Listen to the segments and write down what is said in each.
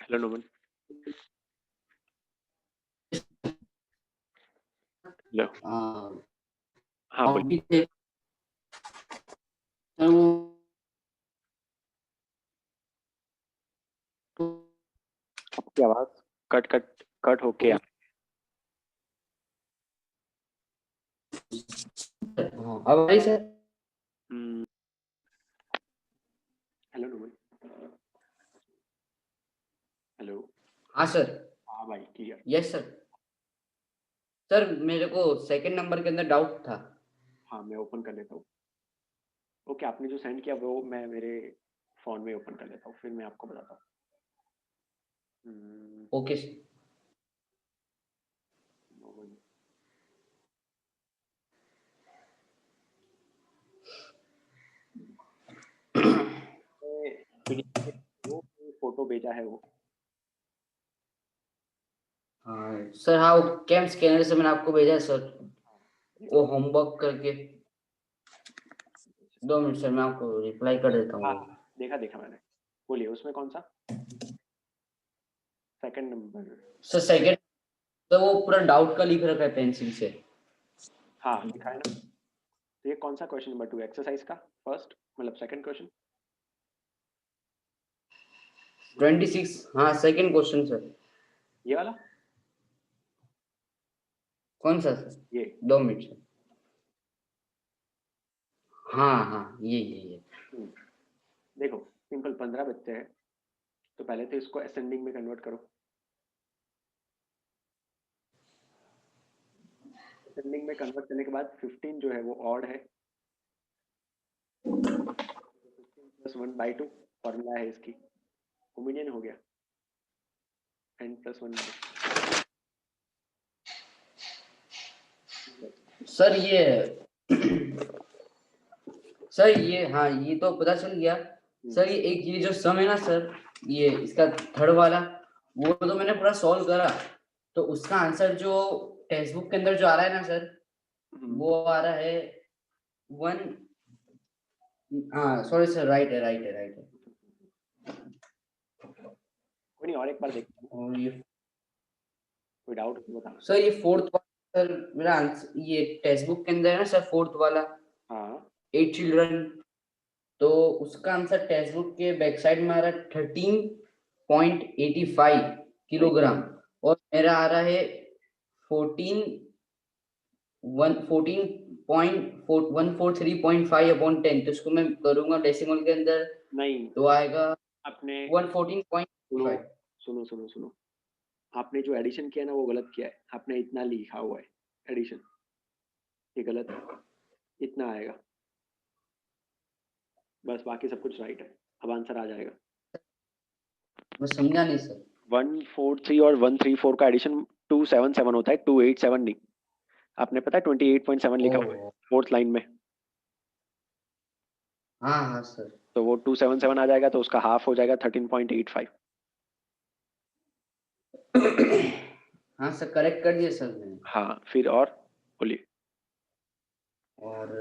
Hello Noman. Hello. हाँ बोलिए। थे सर वो आपकी आवाज कट कट कट होके आ। अब आई सर। हम्म, हेलो नोमन। हेलो। हाँ सर। हाँ भाई क्लियर। Yes sir. सर मेरे को सेकंड नंबर के अंदर डाउट था। हाँ मैं ओपन कर लेता हूँ। ओके आपने जो सेंड किया वो मैं मेरे फोन में ओपन कर लेता हूँ फिर मैं आपको बताता हूँ। Okay sir. नोमन। PDF में वो फोटो भेजा है वो। हाँ सर, हाँ वो कैम स्कैनर से मैंने आपको भेजा है सर, देखा। वो होमवर्क करके। 2 मिनट सर, मैं आपको रिप्लाई कर देता हाँ हूँ। देखा देखा मैंने। बोलिए उसमें कौन सा सेकंड नंबर। सर सेकंड, तो वो पूरा डाउट का लिख रखा है पेंसिल से। हाँ लिखा है ना। तो ये कौन सा क्वेश्चन नंबर 2 एक्सरसाइज का फर्स्ट मतलब सेकंड क्वेश्चन। 26, हाँ सेकंड क्वेश्चन सर। ये वाला। कौन सा सर? ये 2 मिनट सर। हाँ हाँ, ये। देखो सिंपल 15 बच्चे हैं तो पहले तो इसको असेंडिंग में कन्वर्ट करो। असेंडिंग में कन्वर्ट करने के बाद 15 जो है वो ऑड है। 15+1/2 फॉर्मूला है इसकी। ओमिनियन हो गया n+1। सर ये सर ये, हाँ ये तो पता चल गया। सर ये जो सम है ना सर, ये इसका थर्ड वाला, वो तो मैंने पूरा सॉल्व करा। तो उसका आंसर जो टेक्स्ट बुक के अंदर जो आ रहा है ना सर, वो आ रहा है 1। हाँ सॉरी सर, राइट है। कोई नहीं और एक बार देखते हैं। और ये कोई डाउट तो बताना। सर, ये फोर्थ वाला सर, मेरा आंसर ये टेक्स्ट बुक के अंदर है ना सर, फोर्थ वाला हाँ 8 चिल्ड्रन। तो उसका आंसर टेक्स्ट बुक के बैक साइड में आ रहा है 13.85 सही। किलोग्राम। और मेरा आ रहा है 14.143.5/10। तो इसको मैं करूंगा डेसिमल के अंदर, नहीं तो आएगा आपने 114.5। सुनो सुनो सुनो। आपने जो एडिशन किया ना वो गलत किया है। आपने इतना लिखा हुआ है एडिशन। ये गलत है। इतना आएगा बस बाकी सब कुछ राइट है। अब आंसर आ जाएगा। मैं समझा नहीं सर। 143 और 134 का एडिशन 277 होता है 287 नहीं। आपने पता है 28.7 लिखा हुआ है ओ फोर्थ लाइन में। हाँ हाँ सर। तो वो 277 आ जाएगा तो उसका हाफ हो जाएगा 13.85। हाँ सर, करेक्ट कर दिया सर मैंने। हाँ फिर और बोलिए। और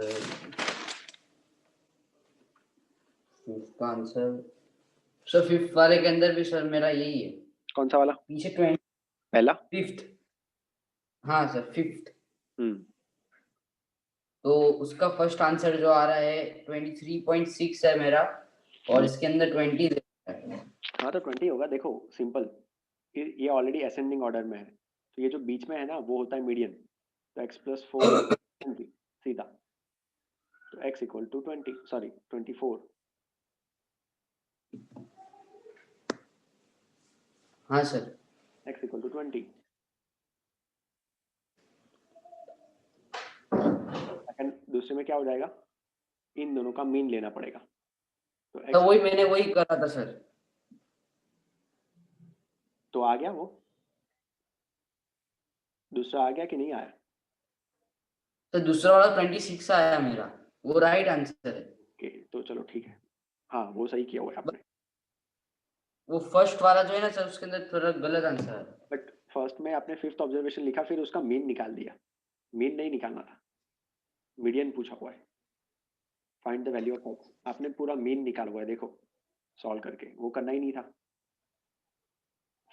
इसका आंसर सर फिफ्थ वाले के अंदर भी सर मेरा यही है। कौन सा वाला पीछे पहला। 25th। हाँ सर, 5th। हम्म तो उसका फर्स्ट आंसर जो आ रहा है 23.6 है मेरा, और इसके अंदर 20 है। हाँ तो 20 होगा देखो सिंपल। ये ऑलरेडी असेंडिंग ऑर्डर में है तो ये जो बीच में है ना वो होता है मीडियन। तो x+4 20 सीधा। तो x = 20 सॉरी 24। हाँ सर। x = 20। सेकंड दूसरे में क्या हो जाएगा इन दोनों का मीन लेना पड़ेगा। तो तो x मैंने वही करा था सर। तो आ गया वो। दूसरा आ गया कि नहीं आया। तो दूसरा वाला 26 आया मेरा, वो राइट आंसर है। ओके तो चलो ठीक है। हाँ वो सही किया हुआ है आपने। वो फर्स्ट वाला जो है ना सर, उसके अंदर थोड़ा गलत आंसर है। बट फर्स्ट में आपने फिफ्थ ऑब्जर्वेशन लिखा फिर उसका मीन निकाल दिया। मीन नहीं निकालना था। मीडियन पूछा हुआ है। Find the value of x आपने पूरा मीन निकाला हुआ है देखो। सॉल्व करके वो करना ही नहीं था।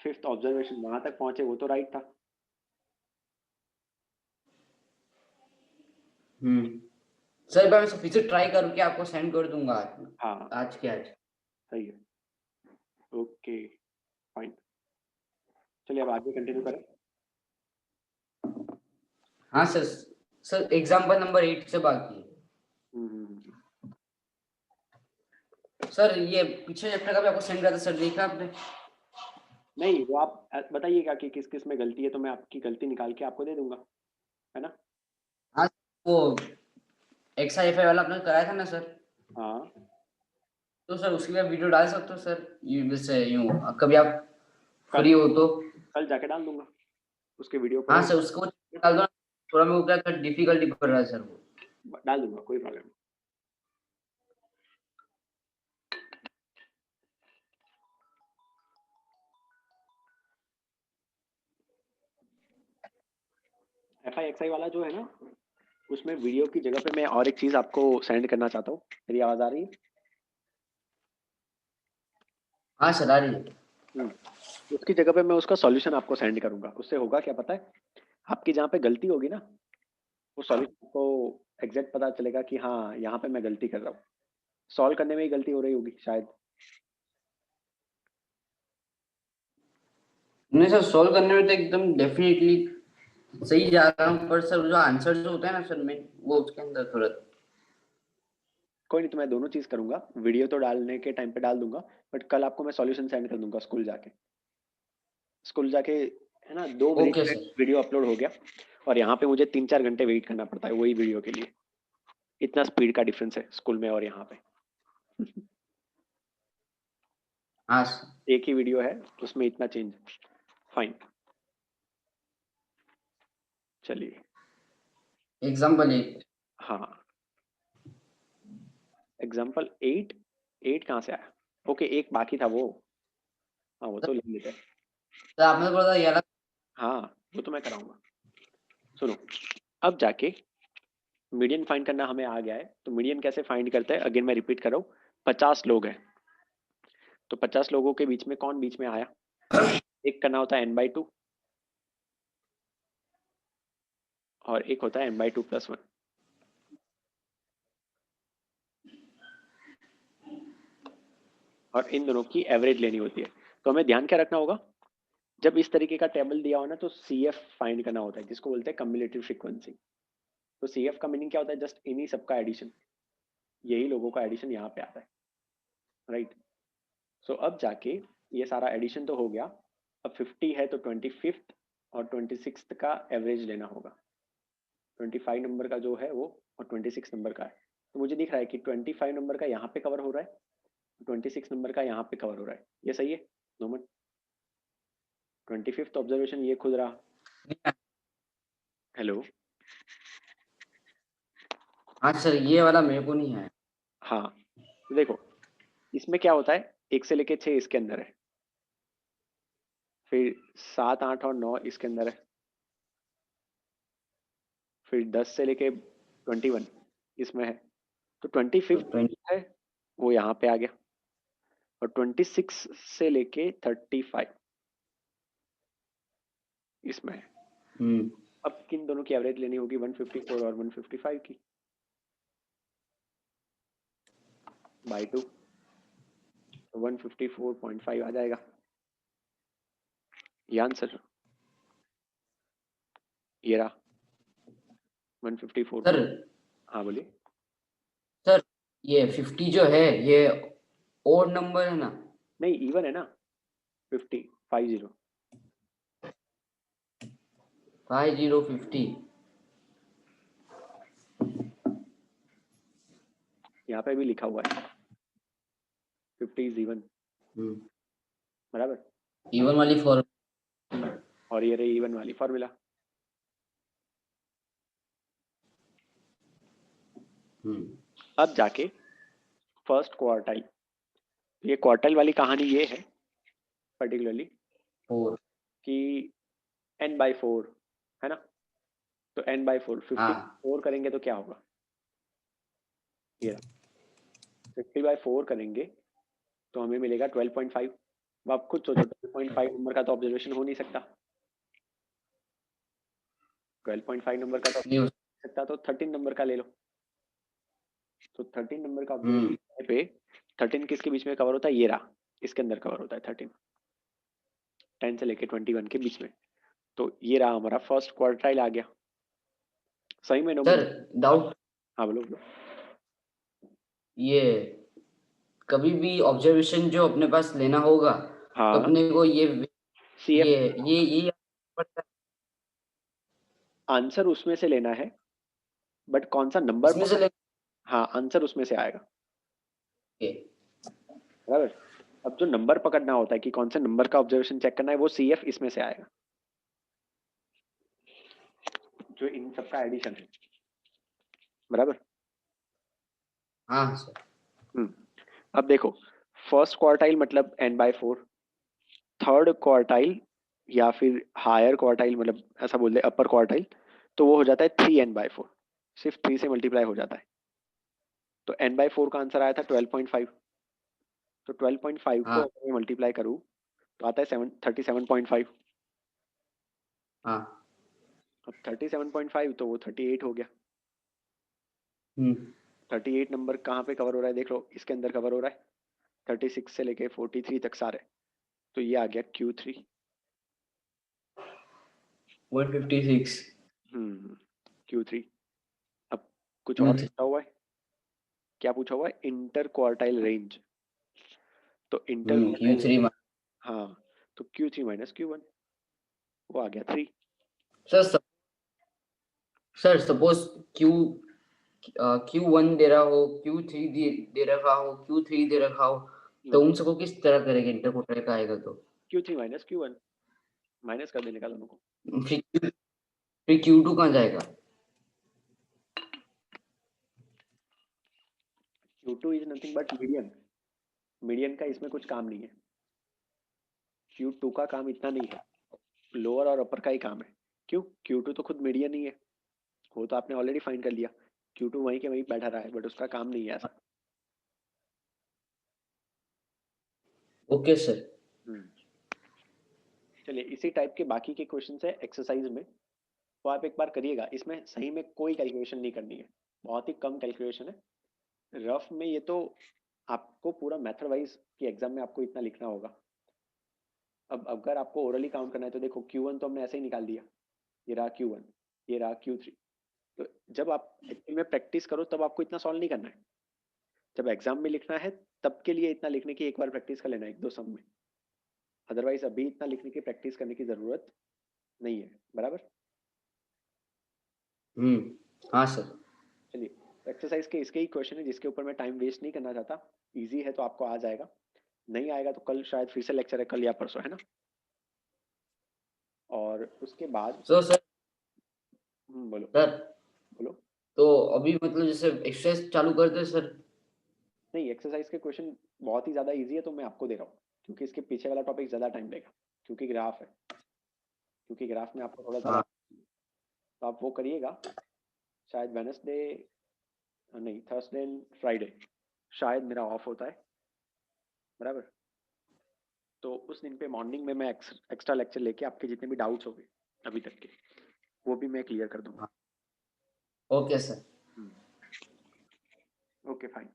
5th ऑब्जर्वेशन वहां तक पहुंचे वो तो राइट था। सर मैं फिर से ट्राई करके आपको सेंड कर दूंगा हाँ आज के आज। सही है, ओके फाइन। चलिए अब आगे कंटिन्यू करें। हाँ सर, सर एग्जाम्पल नंबर 8 से बाकी है। सर ये पीछे चैप्टर का भी आपको सेंड करा था सर, देखा आपने? नहीं वो आप बताइएगा कि किस किस में गलती है, तो मैं आपकी गलती निकाल के आपको दे दूंगा, है ना? हाँ वो XIFI वाला आपने कराया था ना सर, हाँ तो सर उसके लिए वीडियो डाल सकते हो सर, वैसे यूँ कभी आप कल फ्री हो तो। कल जाके डाल दूंगा उसके वीडियो हाँ को, सर उसको डाल दो, थोड़ा मेरे को क्या डिफिकल्टी पड़ रहा है सर वो। डाल दूंगा, कोई प्रॉब्लम नहीं। FI XI वाला जो है ना, उसमें वीडियो की जगह पे मैं और एक चीज आपको सेंड करना चाहता हूँ। मेरी आवाज आ रही है? हाँ सर आ रही है। उसकी जगह पे मैं उसका सॉल्यूशन आपको सेंड करूंगा। उससे होगा क्या पता है, आपकी जहाँ पे गलती होगी ना, वो सॉल्यूशन को एग्जैक्ट पता चलेगा कि हाँ यहाँ पे मैं गलती कर रहा हूँ, सॉल्व करने में ही गलती हो रही होगी शायद। नहीं सर सॉल्व करने में तो एकदम डेफिनेटली सही जा रहा हूँ, पर सर जो आंसर जो होता है ना सर में वो उसके अंदर थोड़ा। कोई नहीं, तो मैं दोनों चीज करूंगा, वीडियो तो डालने के टाइम पे डाल दूंगा, बट कल आपको मैं सॉल्यूशन सेंड कर दूंगा स्कूल जाके, है ना? 2 मिनट ओके में सर। वीडियो अपलोड हो गया, और यहाँ पे मुझे 3-4 घंटे वेट करना पड़ता है वही वीडियो के लिए। इतना स्पीड का डिफरेंस है स्कूल में और यहाँ पे। हाँ सर। एक ही वीडियो है, उसमें इतना चेंज। फाइन, चलिए। एग्जाम्पल 8। हाँ एग्जाम्पल 8 कहाँ से आया? ओके एक बाकी था वो, हाँ वो तो ले लेते हैं। सर आपने बोला था ये वाला। हाँ वो तो मैं कराऊंगा। सुनो, अब जाके मीडियन फाइंड करना हमें आ गया है, तो मीडियन कैसे फाइंड करते हैं, अगेन मैं रिपीट कर रहा हूँ। 50 लोग हैं, तो 50 लोगों के बीच में कौन बीच में आया? एक करना होता है n/2, और एक होता है n/2+1। और इन दोनों की एवरेज लेनी होती है। तो हमें ध्यान क्या रखना होगा, जब इस तरीके का टेबल दिया हो ना, तो CF फाइंड करना होता है, जिसको बोलते हैं कम्युलेटिव फ्रीक्वेंसी। तो CF का मीनिंग क्या होता है? जस्ट इन्हीं सबका एडिशन, यही लोगों का एडिशन यहाँ पे आता है, राइट? सो अब जाके ये सारा एडिशन तो हो गया। अब 50 है तो 25th और 26th का एवरेज लेना होगा। 25 नंबर का जो है वो, और 26 नंबर का है। तो मुझे दिख रहा है कि 25 नंबर का यहाँ पे कवर हो रहा है, 26 नंबर का यहाँ पे कवर हो रहा है। ये सही है नोमन? 25th ऑब्जर्वेशन ये खुद रहा। हेलो? हाँ सर ये वाला मेरे को नहीं है। हाँ तो देखो, इसमें क्या होता है, 1 से लेके 6 इसके अंदर है, फिर 7, 8 और 9 इसके अंदर है, फिर 10 से लेके 21 इसमें है। तो 25th तो है वो यहाँ पे आ गया, और 26 से लेके 35 इसमें है। अब किन दोनों की एवरेज लेनी होगी? 154 और 155 की, बाई 2, तो 154.5 आ जाएगा ये आंसर। ये रहा 154 सर, हाँ बोलिए। सर ये 50 जो है ये ओड नंबर है ना? नहीं इवन है ना, 50 5050। यहाँ पे भी लिखा हुआ है 50 इज इवन, बराबर। इवन वाली फॉर। और ये रही इवन वाली फॉर्मूला। अब जाके फर्स्ट क्वार्टाइल, ये क्वार्टाइल वाली कहानी ये है पर्टिकुलरली 4। कि n/4 है ना, तो n/4 हाँ 50/4 करेंगे तो क्या होगा? ये 50/4 करेंगे तो हमें मिलेगा 12.5, अब आप खुद सोचो 12.5 नंबर का तो ऑब्जर्वेशन हो नहीं सकता, 12.5 नंबर का तो नहीं हो सकता, तो 13 नंबर का ले लो। तो 13 नंबर का हम्म ऑब्जर्वेशन पे 13 किसके बीच में कवर होता है, ये रहा, इसके अंदर कवर होता है 13, 10 से लेके 21 के बीच में। तो ये रहा हमारा फर्स्ट क्वार्टाइल आ गया, सही में नो? सर डाउट हाँ बोलो बोलो। ये कभी भी ऑब्जर्वेशन जो अपने पास लेना होगा तो हाँ अपने को CF ये पड़ता है, आंसर उसमें से लेना है, बट कौन सा नंबर इसमें से हाँ आंसर उसमें से आएगा, लेके बराबर। अब जो नंबर पकड़ना होता है कि कौन से नंबर का ऑब्जर्वेशन चेक करना है, वो CF इसमें से आएगा, जो इन सबका एडिशन है, बराबर। हाँ सर अब देखो, फर्स्ट क्वार्टाइल मतलब n/4, थर्ड क्वार्टाइल या फिर हायर क्वार्टाइल मतलब ऐसा बोल दे अपर क्वार्टाइल, तो वो हो जाता है 3n/4, सिर्फ 3 से मल्टीप्लाई हो जाता है। तो n/4 का आंसर आया था 12.5, तो 12.5 को हाँ अगर मैं मल्टीप्लाई करूँ तो आता है 37.5। हाँ अब 37.5 तो वो 38 हो गया। हम्म 38 नंबर कहाँ पे कवर हो रहा है देख लो, इसके अंदर कवर हो रहा है, 36 से लेके 43 तक सारे, तो ये आ गया Q3। 156 Q3। अब कुछ और सर पूछा हुआ है, क्या पूछा हुआ है, इंटर क्वार्टाइल रेंज। तो इंटर क्वार्टाइल, Q3 हाँ, तो Q3 माइनस Q1, वो आ गया 3। Sir sir suppose Q Q1 दे रहा हो, Q3 दे रखा हो, Q3 दे रखा हो, तो उन सबको किस तरह करेंगे इंटर क्वार्टाइल का आएगा तो Q3 माइनस Q1, माइनस कर देने का दोनों को। फिर Q2 कहाँ जाएगा? Q2 is nothing but median, median का इसमें कुछ काम नहीं है, Q2 का काम इतना नहीं है, लोअर और अपर का ही काम है। क्यों? Q2 तो खुद मीडियन ही है, वो तो आपने ऑलरेडी फाइंड कर लिया, Q2 वहीं के वहीं बैठा रहा है, बट उसका काम नहीं है ऐसा। ओके सर हम्म, चलिए इसी टाइप के बाकी के क्वेश्चन है एक्सरसाइज में, तो आप एक बार करिएगा, इसमें सही में कोई कैलकुलेशन नहीं करनी है, बहुत ही कम कैलकुलेशन है। रफ में ये तो आपको पूरा मेथड वाइज कि एग्जाम में आपको इतना लिखना होगा। अब अगर आपको ओरली काउंट करना है तो देखो Q1 तो हमने ऐसे ही निकाल दिया, ये रहा Q1, ये रहा Q3। तो जब आप एक्चुअल में प्रैक्टिस करो तब आपको इतना सॉल्व नहीं करना है, जब एग्जाम में लिखना है तब के लिए इतना लिखने की एक बार प्रैक्टिस कर लेना, एक दो सम में। अदरवाइज अभी इतना लिखने की प्रैक्टिस करने की जरूरत नहीं है, बराबर। हाँ सर चलिए, एक्सरसाइज के इसके ही क्वेश्चन है जिसके ऊपर मैं टाइम वेस्ट नहीं करना चाहता, इजी है तो आपको आ जाएगा, नहीं आएगा तो कल शायद फिर से लेक्चर है, कल या परसों, है ना। और उसके बाद सर बोलो सर बोलो। तो अभी मतलब जैसे एक्सरसाइज चालू कर दे सर। नहीं, एक्सरसाइज के क्वेश्चन बहुत ही ज़्यादा इजी है तो मैं आपको दे रहा हूँ, क्योंकि इसके पीछे वाला टॉपिक ज़्यादा टाइम लेगा, क्योंकि ग्राफ है, क्योंकि ग्राफ में आपको थोड़ा सा हाँ तो आप वो करिएगा, शायद वेनसडे, नहीं थर्सडे एंड फ्राइडे शायद मेरा ऑफ होता है, बराबर। तो उस दिन पे मॉर्निंग में मैं एक्स्ट्रा लेक्चर लेके आपके जितने भी डाउट्स हो गए अभी तक के, वो भी मैं क्लियर कर दूंगा। Okay sir okay fine.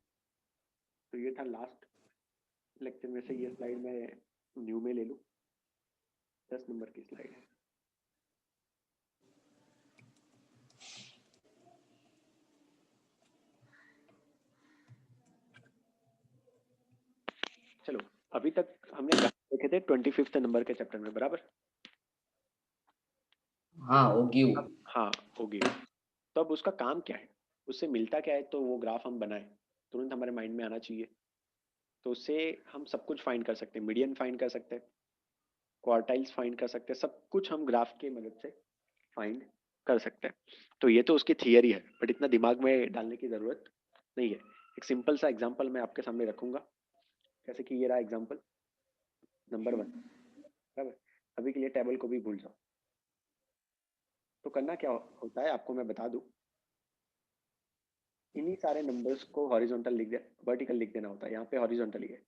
तो ये था लास्ट लेक्चर में से, ये स्लाइड मैं न्यू में ले लूँ, 10 नंबर की स्लाइड है। चलो, अभी तक हमने ग्राफ देखे थे 25th नंबर के चैप्टर में, बराबर। हाँ ओके हाँ, ओके। तो अब उसका काम क्या है, उससे मिलता क्या है, तो वो ग्राफ हम बनाए तुरंत हमारे माइंड में आना चाहिए। तो उससे हम सब कुछ फाइंड कर सकते हैं, मीडियन फाइंड कर सकते हैं, क्वार्टाइल्स फाइंड कर सकते हैं, सब कुछ हम ग्राफ के मदद से फाइंड कर सकते हैं। तो ये तो उसकी थियरी है, बट इतना दिमाग में डालने की ज़रूरत नहीं है। एक सिंपल सा एग्जांपल मैं आपके सामने रखूंगा, जैसे कि ये रहा एग्जांपल नंबर 1, बराबर। अभी के लिए टेबल को भी भूल जाओ। तो करना क्या होता है आपको मैं बता दूं, इन्हीं सारे नंबर्स को हॉरिजॉन्टल लिख दे, वर्टिकल लिख देना होता है, यहाँ पे हॉरिजॉन्टल ही है।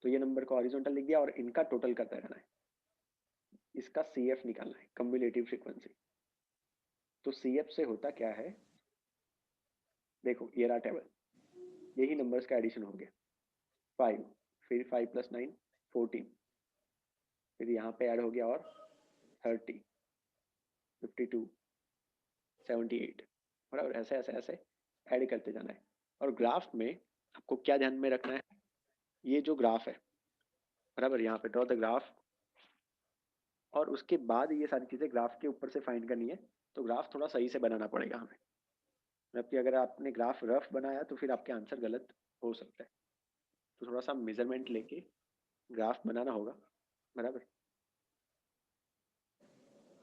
तो ये नंबर को हॉरिजॉन्टल लिख दिया और इनका टोटल करते रहना है, इसका CF निकालना है, कम्युलेटिव फ्रीक्वेंसी। तो CF से होता क्या है, देखो ये रहा टेबल, यही नंबर्स का एडिशन हो गया, 5, फिर 5 + 9 14, फिर यहाँ पे ऐड हो गया और 30, 52, 78, बराबर, ऐसे ऐसे ऐसे ऐड करते जाना है। और ग्राफ में आपको क्या ध्यान में रखना है, ये जो ग्राफ है, बराबर, यहाँ पे ड्रॉ द ग्राफ, और उसके बाद ये सारी चीज़ें ग्राफ के ऊपर से फाइंड करनी है। तो ग्राफ थोड़ा सही से बनाना पड़ेगा हमें, जबकि अगर आपने ग्राफ रफ बनाया तो फिर आपके आंसर गलत हो सकता है। तो थोड़ा सा मेजरमेंट लेके ग्राफ बनाना होगा, बराबर।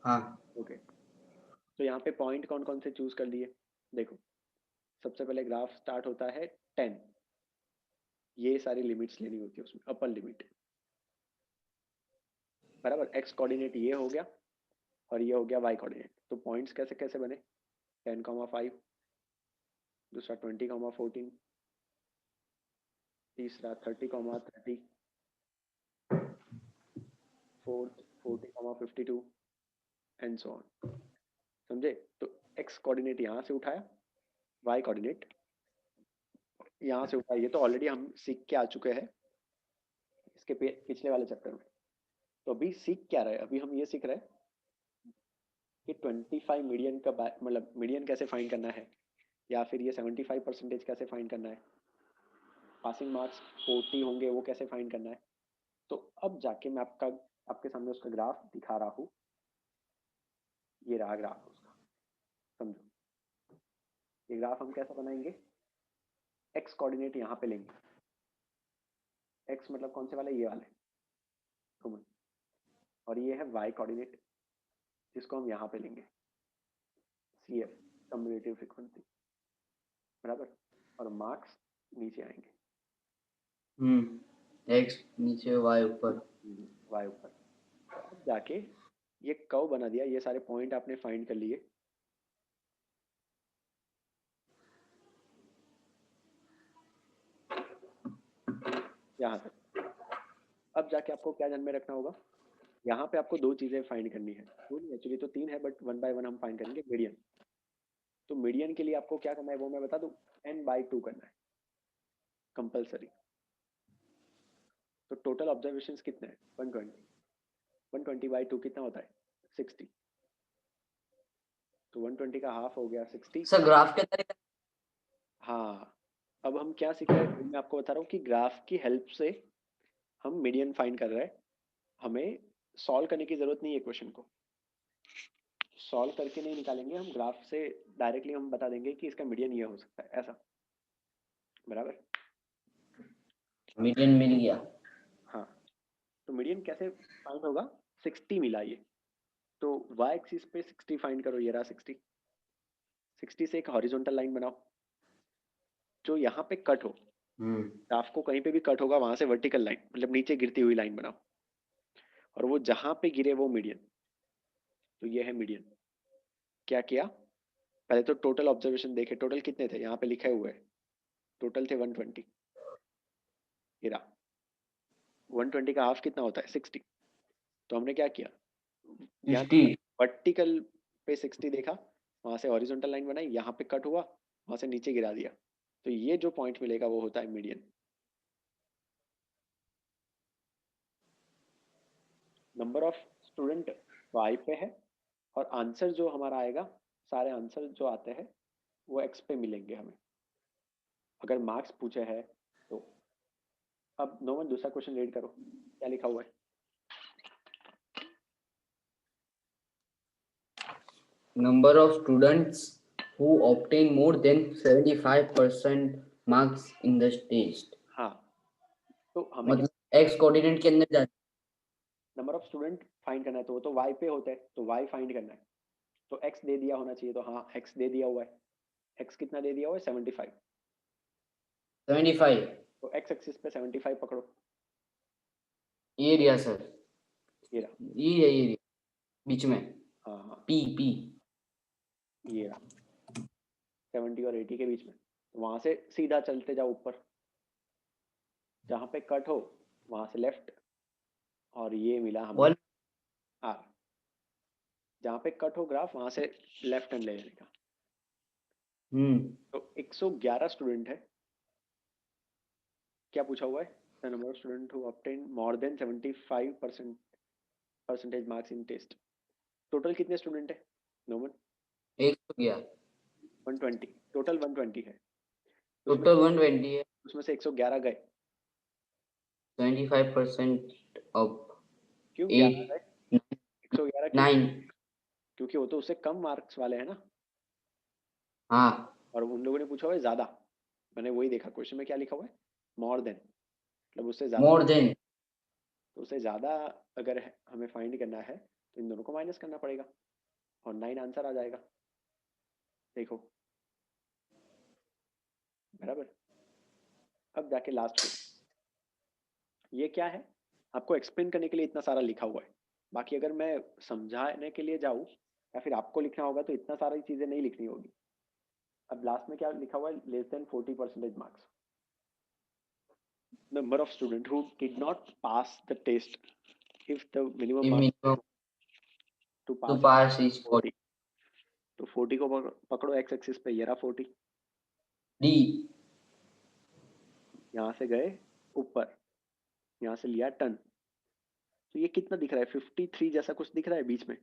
हाँ ओके, तो यहाँ पे पॉइंट कौन कौन से चूज कर लिए, देखो सबसे पहले ग्राफ स्टार्ट होता है 10, ये सारी लिमिट्स लेनी होती है उसमें, अपर लिमिट, बराबर। एक्स कोऑर्डिनेट ये हो गया और ये हो गया वाई कोऑर्डिनेट। तो पॉइंट्स कैसे कैसे बने, 10,5, दूसरा 20,14, तीसरा 30,30, फोर्थ 40,52 एंड सो ऑन, समझे। तो एक्स कोऑर्डिनेट यहाँ से उठाया, वाई कोऑर्डिनेट यहाँ से उठाया, ये तो ऑलरेडी हम सीख के आ चुके हैं इसके पिछले वाले चैप्टर में। तो अभी सीख क्या रहे, अभी हम ये सीख रहे हैं कि 25 मीडियन का मतलब मीडियन कैसे फाइंड करना है, या फिर ये 75% कैसे फाइंड करना है, पासिंग मार्क्स 40 होंगे वो कैसे फाइंड करना है। तो अब जाके मैं आपके सामने उसका ग्राफ दिखा रहा हूँ, ये रहा ग्राफ उसका, समझो। ये ग्राफ हम कैसा बनाएंगे, एक्स कोऑर्डिनेट यहाँ पे लेंगे, एक्स मतलब कौन से वाले, ये वाले कॉमन, और ये है वाई कोऑर्डिनेट जिसको हम यहाँ पे लेंगे, CF कम्युलेटिव फ्रीक्वेंसी, बराबर। और मार्क्स नीचे आएंगे, एक्स नीचे वाई ऊपर, वाई ऊपर। अब जाके ये कर्व बना दिया, ये सारे पॉइंट आपने फाइंड कर लिए, यहाँ तक। अब जाके आपको क्या ध्यान में रखना होगा, यहाँ पे आपको दो चीजें फाइंड करनी है, दो नहीं एक्चुअली तो तीन है, बट 1 बाय 1 हम फाइंड करेंगे, मीडियन। तो मीडियन के लिए आपको क्या करना है वो मैं बता दूं, n/2 करना है कंपलसरी। तो टोटल ऑब्जर्वेशन कितने हैं, 120, 120/2 कितना होता है, 60। तो 120 का हाफ हो गया 60। सर ग्राफ के तरीके, हाँ, अब हम क्या सीख रहे हैं, मैं आपको बता रहा हूँ कि ग्राफ की हेल्प से हम मीडियन फाइंड कर रहे हैं। हमें सॉल्व करने की जरूरत नहीं है, क्वेश्चन को सॉल्व करके नहीं निकालेंगे हम, ग्राफ से डायरेक्टली हम बता देंगे कि इसका मीडियन ये हो सकता है, ऐसा, बराबर। मीडियन मिल गया। हाँ, तो मीडियन कैसे फाइंड होगा, 60 मिला ये, तो y एक्सिस पे 60 फाइंड करो, ये रहा 60। 60 से एक हॉरिजॉन्टल लाइन बनाओ जो यहाँ पे कट हो, ग्राफ को कहीं पे भी कट होगा वहां से वर्टिकल लाइन, मतलब नीचे गिरती हुई लाइन बनाओ, और वो जहां पे गिरे वो मीडियन। तो ये है मीडियन। क्या किया, पहले तो टोटल ऑब्जर्वेशन देखे, टोटल कितने थे, यहाँ पे लिखे हुए हैं, टोटल थे 120, ये रहा। 120 का हाफ कितना होता है, 60। तो हमने क्या किया, यहाँ 60 वर्टिकल पे 60 देखा, वहां से हॉरिजॉन्टल लाइन बनाई, यहाँ पे कट हुआ, वहां से नीचे गिरा दिया। तो ये जो पॉइंट मिलेगा वो होता है median. Number of student y पे है, और आंसर जो हमारा आएगा, सारे आंसर जो आते हैं वो x पे मिलेंगे हमें, अगर मार्क्स पूछे है तो। अब नोमन दूसरा क्वेश्चन रीड करो, क्या लिखा हुआ है। number of students who obtain more than 75% marks in the test, हाँ, तो हमें क्या, मतलब एक्स कोऑर्डिनेट के अंदर जाते, नंबर ऑफ स्टूडेंट फाइंड करना है, तो वो तो y पे होता है, तो y फाइंड करना है, तो x दे दिया होना चाहिए, तो हाँ x दे दिया हुआ है, x कितना दे दिया हुआ है, 75। 75 तो x एक्सिस पे 75 पकड़ो, एरिया सर, ये रहा, ये एरिया बीच में, हाँ हाँ, पी ये रहा 70 और 80 के बीच में। तो वहां से सीधा चलते जाओ ऊपर, जहाँ पे कट हो वहां से लेफ्ट, और ये मिला हमें वन आर। जहाँ पे कट हो ग्राफ वहां से लेफ्ट हैंड ले लेने का। तो 111 स्टूडेंट है। क्या पूछा हुआ है? The number of student who obtain more than 75% percentage marks in test. Total कितने स्टूडेंट है नोमन? 111 120। टोटल 120 है। टोटल 120 है। उसमें से 111 गए। 25% ऑफ क्यों 11 8 गए? 111 क्यों? 9। क्योंकि वो तो उससे कम मार्क्स वाले हैं ना, हाँ और उन लोगों ने पूछा हुआ है ज्यादा। मैंने वही देखा क्वेश्चन में क्या लिखा हुआ है, मोर देन, मतलब उससे ज्यादा। More than. तो उससे ज्यादा अगर हमें फाइंड करना है तो इन दोनों को माइनस करना पड़ेगा, और 9 आंसर आ जाएगा। देखो बराबर। अब जाके लास्ट क्वेश्चन, ये क्या है आपको एक्सप्लेन करने के लिए इतना सारा लिखा हुआ है। बाकी अगर मैं समझाने के लिए जाऊँ या फिर आपको लिखना होगा तो इतना सारी चीजें नहीं लिखनी होगी। अब लास्ट में क्या लिखा हुआ है, less than 40% marks. Number of students who did not pass the test if the minimum mark minimum to to pass pass is 40। तो 40 को पकड़ो एक्स एक्सिस पे, ये रहा 40। डी। यहाँ से गए ऊपर, यहाँ से लिया टन। तो ये कितना दिख रहा है? 53 जैसा कुछ दिख रहा है बीच में।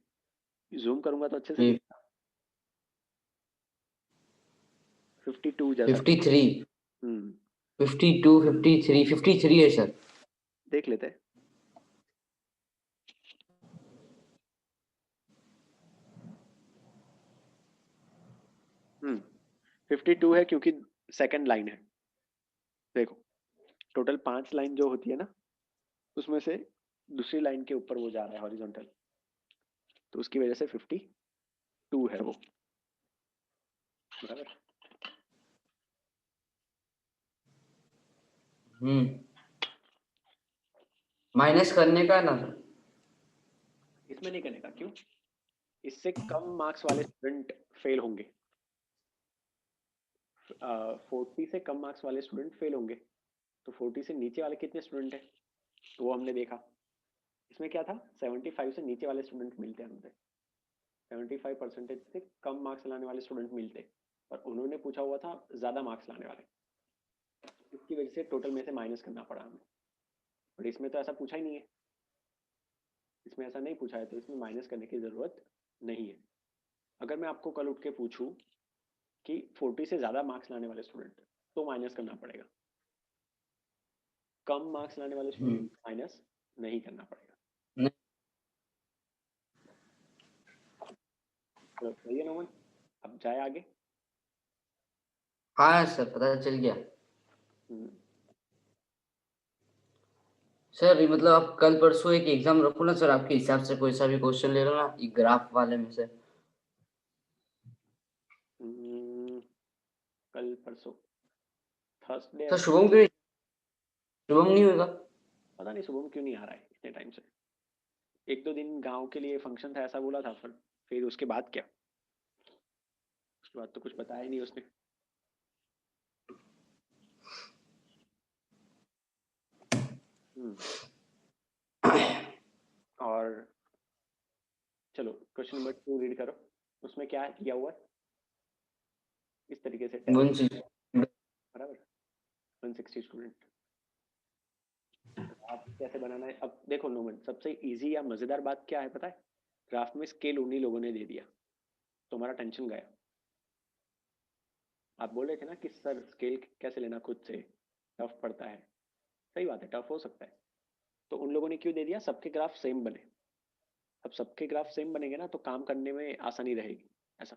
जूम करूंगा तो अच्छे से दिखेगा। 52 जैसा। 53 हम्म 52 53 53 है सर। देख लेते हैं। हम्म 52 है क्योंकि सेकंड लाइन है। देखो टोटल 5 लाइन जो होती है ना, उसमें से दूसरी लाइन के ऊपर वो जा रहा है हॉरिजॉन्टल, तो उसकी वजह से 52 है वो। बराबर। माइनस करने का ना सर। इसमें नहीं करने का, क्यों? इससे कम मार्क्स वाले स्टूडेंट फेल होंगे। 40 से कम मार्क्स वाले स्टूडेंट फेल होंगे। तो 40 से नीचे वाले कितने स्टूडेंट हैं तो वो हमने देखा। इसमें क्या था, 75 से नीचे वाले स्टूडेंट मिलते हैं हमसे, 75% से कम मार्क्स लाने वाले स्टूडेंट मिलते, और उन्होंने पूछा हुआ था ज्यादा मार्क्स लाने वाले। इसकी वजह से टोटल में से माइनस करना पड़ा हमें। बट इसमें तो ऐसा पूछा ही नहीं है, इसमें ऐसा नहीं पूछा है, तो इसमें माइनस करने की जरूरत नहीं है। अगर मैं आपको कल उठ के पूछूं कि 40 से ज्यादा मार्क्स लाने वाले स्टूडेंट, तो माइनस करना पड़ेगा। कम मार्क्स लाने वाले स्टूडेंट माइनस नहीं करना पड़ेगा। नहीं। चलो सही है नोमन, अब जाए आगे। हाँ सर पता चल गया। हम्म, सर ये मतलब आप कल परसों एक एग्जाम रखो ना सर, आपके हिसाब से कोई सा भी क्वेश्चन ले लो ना, ये ग्राफ वाले में से। हम्म, कल परसों थर्सडे सर है। शुभम नहीं होगा? पता नहीं शुभम क्यों नहीं आ रहा है इतने टाइम से। एक दो दिन गांव के लिए फंक्शन था ऐसा बोला था, फिर उसके बाद क्या, उसके बाद तो कुछ बताया ही नहीं उसने। और चलो क्वेश्चन नंबर 2 रीड करो। उसमें क्या किया हुआ है, इस तरीके से टेस्ट। 160। बराबर, 160 स्टूडेंट। ग्राफ कैसे बनाना है? अब देखो नोमन, सबसे इजी या मजेदार बात क्या है पता है? ग्राफ में स्केल उन्हीं लोगों ने दे दिया, तो हमारा टेंशन गया। आप बोल रहे थे ना कि सर स्केल कैसे लेना खुद से, टफ पड़ता है। सही बात है, टफ हो सकता है। तो उन लोगों ने क्यों दे दिया, सबके ग्राफ सेम बने। अब सबके ग्राफ सेम बनेंगे ना तो काम करने में आसानी रहेगी, ऐसा।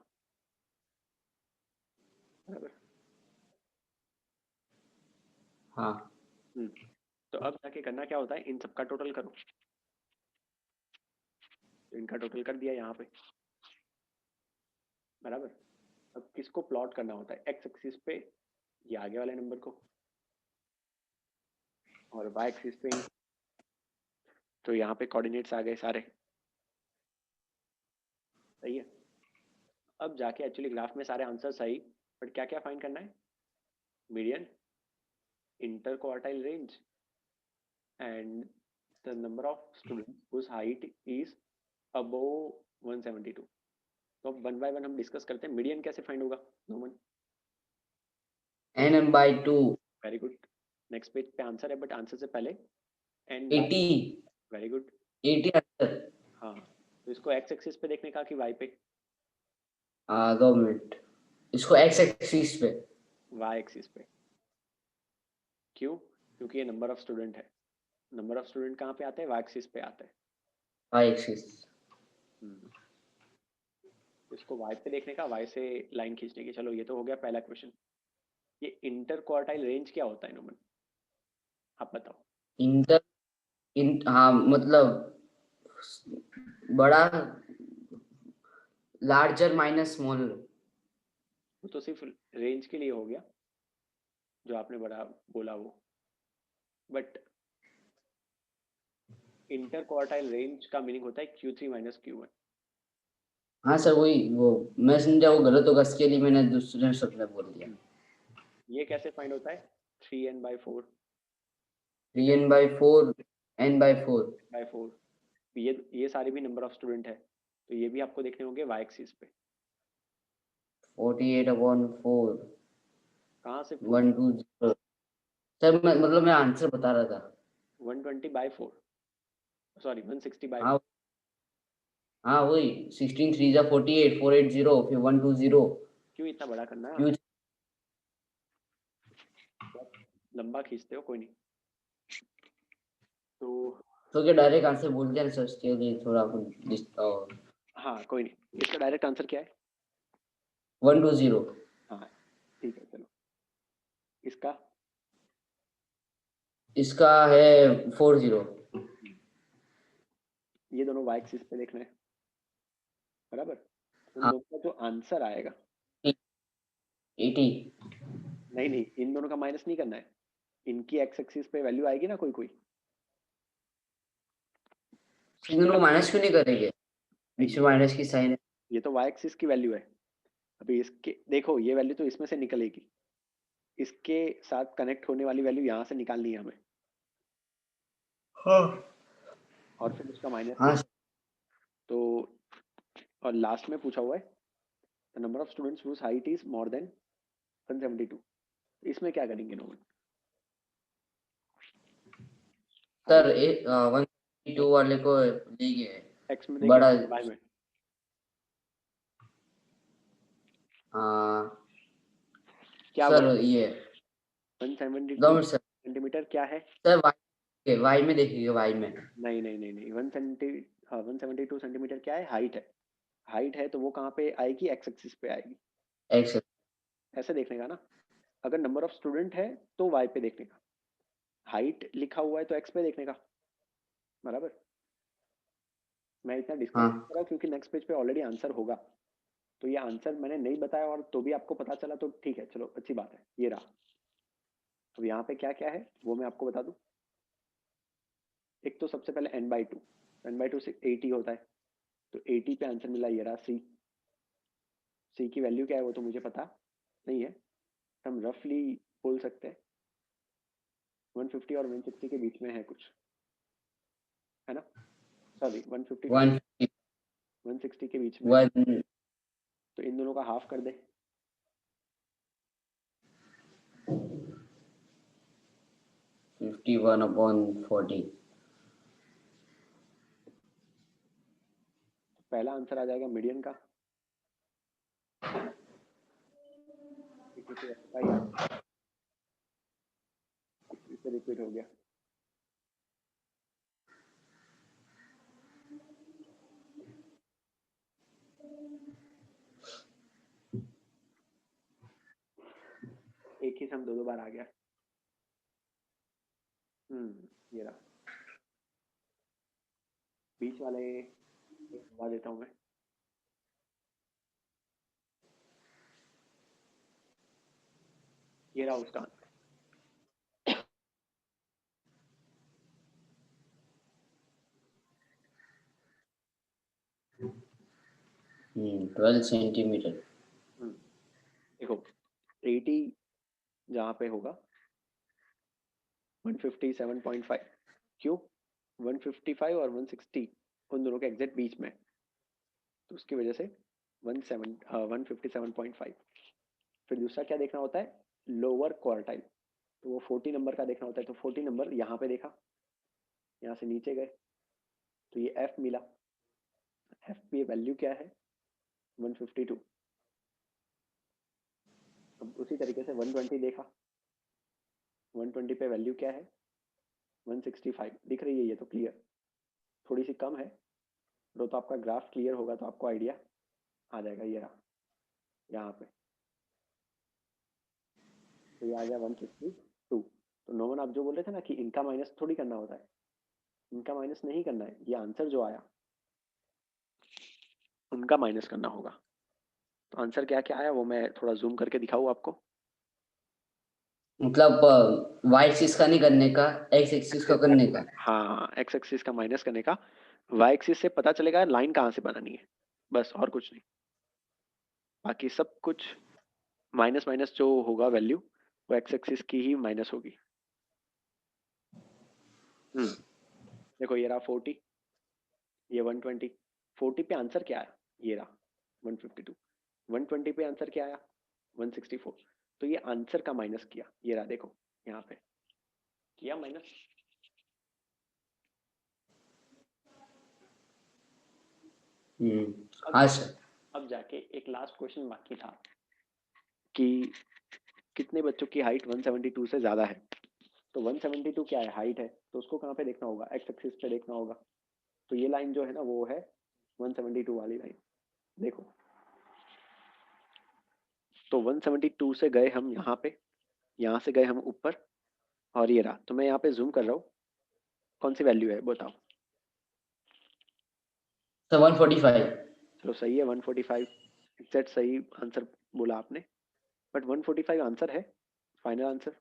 बराबर। हाँ तो अब जाके करना क्या होता है, इन सबका टोटल करो। तो इनका टोटल कर दिया यहाँ पे। बराबर। अब किसको प्लॉट करना होता है, एक्स एक्सिस पे ये आगे वाले नंबर को, और वाई एक्सिस पे तो यहाँ पे कोऑर्डिनेट्स आ गए सारे। सही है। अब जाके एक्चुअली ग्राफ में सारे आंसर सही, बट क्या क्या फाइंड करना है? Median, inter quartile range, and the number of students whose height is above 172. तो वन बाय वन हम डिस्कस करते हैं. मीडियन कैसे फाइंड होगा Noman? n/2 very good. Next page पे आंसर है, बट आंसर से पहले n 80 वेरी गुड. 80 आंसर. हाँ, तो इसको x एक्सिस पे देखने का कि y पे? 2 मिनट. इसको x एक्सिस पे. y एक्सिस पे. क्यों? क्योंकि ये नंबर ऑफ स्टूडेंट है. नंबर ऑफ स्टूडेंट कहाँ पे आते हैं? y एक्सिस पे आते हैं. y axis. इसको y पे देखने का, y से लाइन खींचने की. चलो, ये तो हो गया पहला क्वेश्चन. ये इंटर क्वार्टाइल रेंज क्या होता है नोमन? आप बताओ. हाँ, मतलब बड़ा, लार्जर माइनस स्मॉल. वो तो सिर्फ रेंज के लिए हो गया जो आपने बड़ा बोला वो, बट इंटर क्वार्टाइल रेंज का मीनिंग होता है Q3 माइनस Q1. हाँ सर, वही वो मैं समझा वो गलत होगा, इसके लिए मैंने दूसरे शब्द में बोल दिया. ये कैसे फाइंड होता है? 3n/4. 3n/4 n/4. बाय 4. ये सारे भी नंबर ऑफ स्टूडेंट है, तो ये भी आपको देखने होंगे y एक्सिस पे. 48/4. कहाँ से? 120. सर मतलब मैं आंसर बता रहा था. 120/4, सॉरी 160/4. हाँ हाँ, वही 16 3 जा 48, 480 फिर 120. क्यों इतना बड़ा करना? क्यों? लंबा खींचते हो, कोई नहीं. तो क्या डायरेक्ट आंसर बोल दिया ना सर, इसके लिए थोड़ा कुछ. हाँ, कोई नहीं. इसका डायरेक्ट आंसर क्या है? 120. हाँ, ठीक है. चलो, इसका है 40. ये दोनों y एक्सिस पे देखना है, बराबर. उन हाँ. दोनों का जो आंसर आएगा, 80. नहीं, इन दोनों का माइनस नहीं करना है. इनकी x एक्सिस पे वैल्यू आएगी ना कोई. इन दोनों माइनस क्यों नहीं करेंगे? बीच में माइनस की साइन है. ये तो y एक्सिस की वैल्यू है. अभी इसके देखो, ये वैल्यू तो इसमें से निकलेगी. इसके साथ कनेक्ट होने वाली वैल्यू यहाँ से निकालनी है हमें. हाँ. और फिर उसका माइनस. हाँ. तो और लास्ट में पूछा हुआ है the number of students whose height is more than 172. इसमें क्या करेंगे नोमन? सर 172 वाले को लेंगे x में बड़ा. y में. क्या सर ये 172 सेंटीमीटर क्या है? सर y में देखिए, y में. नहीं 172 सेंटीमीटर क्या है? हाइट है, तो वो कहाँ पे आएगी? x एक्सिस पे आएगी. x. ऐसे देखने का ना. अगर नंबर ऑफ स्टूडेंट है तो y पे देखने का. हाइट लिखा हुआ है तो x पे देखने का, बराबर. मैं इतना डिस्कस कर रहा हूँ क्योंकि नेक्स्ट पेज पे ऑलरेडी आंसर होगा. तो ये आंसर मैंने नहीं बताया और तो भी आपको पता चला, तो ठीक है. चलो, अच्छी बात है. ये रहा. अब यहाँ पे क्या क्या है वो मैं आपको बता दूं. एक तो सबसे पहले n/2 से 80 होता है, तो 80 पे आंसर मिला. ये रहा c की वैल्यू क्या है वो तो मुझे पता नहीं है. हम रफली बोल सकते हैं 150 और 160 के बीच में है कुछ, है ना? सॉरी, 160 के बीच में. तो इन दोनों का हाफ कर दे. 51/40. पहला आंसर आ जाएगा मीडियन का. इसे रिपीट हो गया. एक ही सम दो बार आ गया. ये रहा. बीच वाले बता देता हूँ मैं. ये रहा उसका आंसर. 12 सेंटीमीटर. देखो, 80 जहाँ पे होगा 157.5, क्यों? 155 और 160 उन दोनों के एग्जैक्ट बीच में, तो उसकी वजह से 157.5। फिर दूसरा क्या देखना होता है? लोअर क्वार्टाइल, तो वो 40 नंबर का देखना होता है, तो 40 नंबर यहाँ पे देखा, यहाँ से नीचे गए तो ये एफ मिला। एफ की वैल्यू क्या है? 152। अब उसी तरीके से 120 देखा, 120 पे वैल्यू क्या है? 165 दिख रही है, ये तो क्लियर, थोड़ी सी कम है, तो आपका ग्राफ क्लियर होगा तो आपको आइडिया आ जाएगा। ये रहा यहाँ पे, तो ये आ गया 152। तो नोमन आप जो बोल रहे थे ना कि इनका माइनस थोड़ी करना होता है, इनका माइनस नहीं करना है, ये आंसर जो आया उनका माइनस करना होगा। तो आंसर क्या क्या आया वो मैं थोड़ा जूम करके दिखाऊँ आपको। मतलब वाई एक्सिस का नहीं करने का, एक्स एक्सिस का करने का। हाँ, एक्स एक्सिस का माइनस करने का, वाई एक्सिस से पता चलेगा लाइन कहाँ से बनानी है, बस और कुछ नहीं। बाकी सब कुछ माइनस माइनस जो होगा वैल्यू वो एक्स एक्सिस की ही माइनस होगी। देखो ये रहा 40, ये 120। 40 पे आंसर क्या आया? ये रहा 152। 120 पे आंसर क्या आया? 164। तो ये आंसर का माइनस किया, ये रहा देखो यहाँ पे किया माइनस। हाँ सर। अब जाके एक लास्ट क्वेश्चन बाकी था कि कितने बच्चों की हाइट 172 से ज्यादा है। तो 172 क्या है? हाइट है, तो उसको कहाँ पे देखना होगा? एक्स एक्सिस पे देखना होगा। तो ये लाइन जो है ना वो है 172 वाली लाइन, देखो। तो 172 से गए हम यहाँ पे, यहाँ से गए हम ऊपर, और ये रहा। तो मैं यहाँ पे जूम कर रहा हूँ, कौन सी वैल्यू है बताओ? सर 145। चलो सही है 145, एग्जैक्ट सही आंसर बोला आपने। बट 145 आंसर है, फाइनल आंसर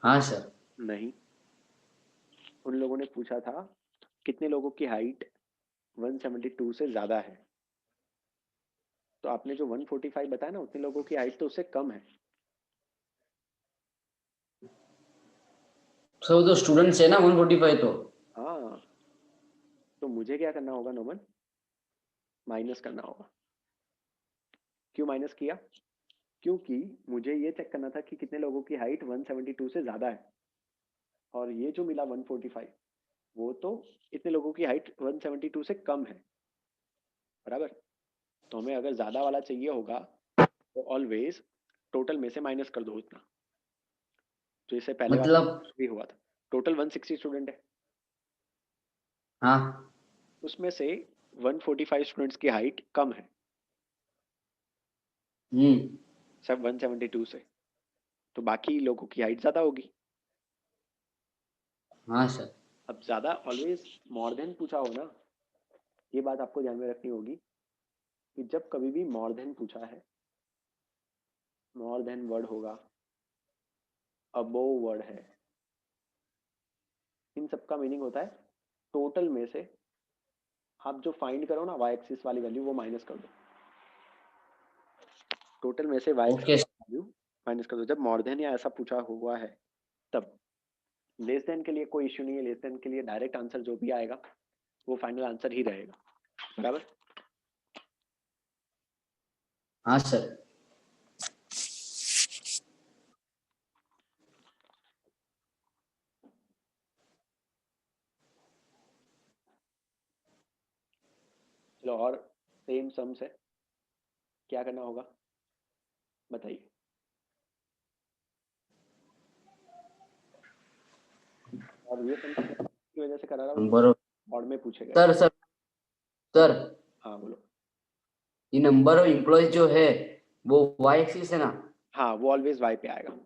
हाँ सर। नहीं। उन लोगों ने पूछा था कितने लोगों की हाइट 172 से ज्यादा है, तो आपने जो 145 बताया ना उतने लोगों की हाइट तो उससे कम है। सर वो तो स्टूडेंट्स है ना 145 तो। हाँ, तो मुझे क्या करना होगा नोमन? माइनस करना होगा। क्यों माइनस किया? क्योंकि मुझे ये चेक करना था कि कितने लोगों की हाइट 172 से ज्यादा है, और ये जो मिला 145 वो तो इतने लोगों की हाइट 172 से कम है, बराबर। तो हमें अगर ज्यादा वाला चाहिए होगा तो ऑलवेज टोटल में से माइनस कर दो उतना। तो इससे पहले वाला मतलब भी हुआ था, टोटल 160 स्टूडेंट है, हाँ। उसमें से 145 स्टूडेंट्स की हाइट कम है सब 172 से, तो बाकी लोगों की हाइट ज्यादा होगी। हाँ सर। अब ज्यादा ऑलवेज मोर देन पूछा हो ना, ये बात आपको ध्यान में रखनी होगी कि जब कभी भी मोर देन पूछा है, मोर देन वर्ड होगा, अबोव वर्ड है, इन सब का मीनिंग होता है टोटल में से आप जो फाइंड करो ना वाई एक्सिस वाली वैल्यू वो माइनस कर दो। टोटल में से y okay. Axis value minus कर दो जब मोर देन या ऐसा पूछा हुआ है तब। लेस देन के लिए कोई इश्यू नहीं है, लेस देन के लिए डायरेक्ट आंसर जो भी आएगा वो फाइनल आंसर ही रहेगा, बराबर। हाँ सर। चलो और सेम सम्स है, क्या करना होगा बताइए? और ये सम की वजह से करा रहा हूँ नंबर ऑफ बोर्ड में पूछे गए। सर सर सर हाँ बोलो। ये नंबर ऑफ एम्प्लॉयज जो है वो वाई एक्सिस है ना, हाँ वो ऑलवेज वाई पे आएगा।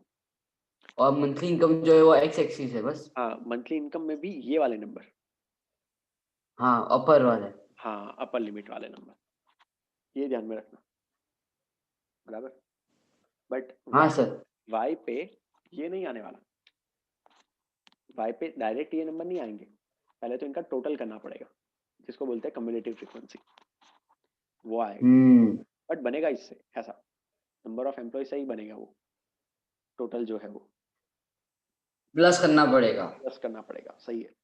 और मंथली इनकम जो है वो एक्स एक्सिस है बस। हाँ मंथली इनकम में भी ये वाले नंबर, हाँ अपर वाले। हाँ अपर लिमिट वाले नंबर, ये ध्यान में रखना, बराबर। बट हाँ सर। वाई पे ये नहीं आने वाला, वाई पे डायरेक्ट ये नंबर नहीं आएंगे, पहले तो इनका टोटल करना पड़ेगा जिसको बोलते हैं कम्युलेटिव फ्रीक्वेंसी, वो आएगा। बट बनेगा इससे ऐसा, नंबर ऑफ एम्प्लॉय से ही बनेगा वो टोटल जो है वो। प्लस करना पड़ेगा। प्लस करना पड़ेगा, सही है।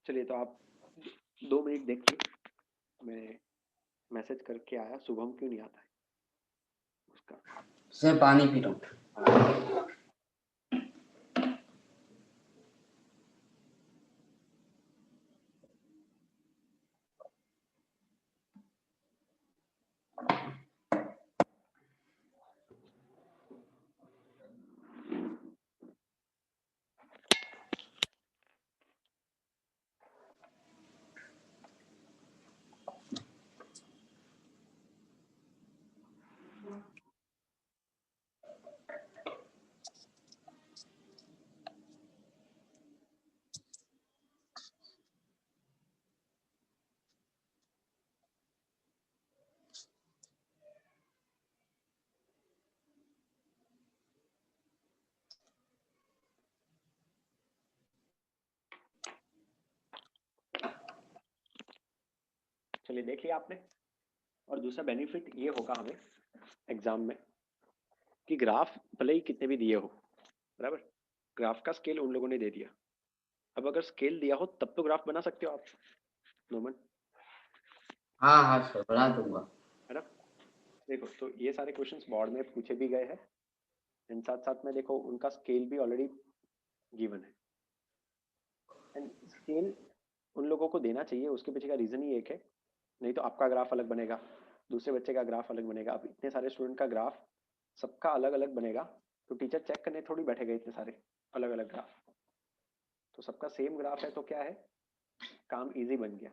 चलिए तो आप 2 मिनट देखिए, मैं मैसेज करके आया, शुभम क्यों नहीं आता है उसका। मैं पानी पी रहा हूँ। हाँ, चलिए देख लिया आपने। और दूसरा बेनिफिट ये होगा हमें एग्जाम में कि ग्राफ भले ही कितने भी दिए हो, बराबर, ग्राफ का स्केल उन लोगों ने दे दिया। अब अगर स्केल दिया हो तब तो ग्राफ बना सकते हो आप, नोमन, हाँ हाँ सर, बना दूंगा। है ना। देखो तो ये सारे क्वेश्चंस बोर्ड में पूछे भी गए हैं, एंड साथ साथ में देखो उनका स्केल भी ऑलरेडी गिवन है। एंड स्केल उन लोगों को देना चाहिए, उसके पीछे का रीजन ही एक है, नहीं तो आपका ग्राफ अलग बनेगा, दूसरे बच्चे का ग्राफ अलग बनेगा। अब इतने सारे स्टूडेंट का ग्राफ सबका अलग अलग बनेगा, तो टीचर चेक करने थोड़ी बैठेगा इतने सारे अलग अलग ग्राफ। तो सबका सेम ग्राफ है तो क्या है, काम इजी बन गया।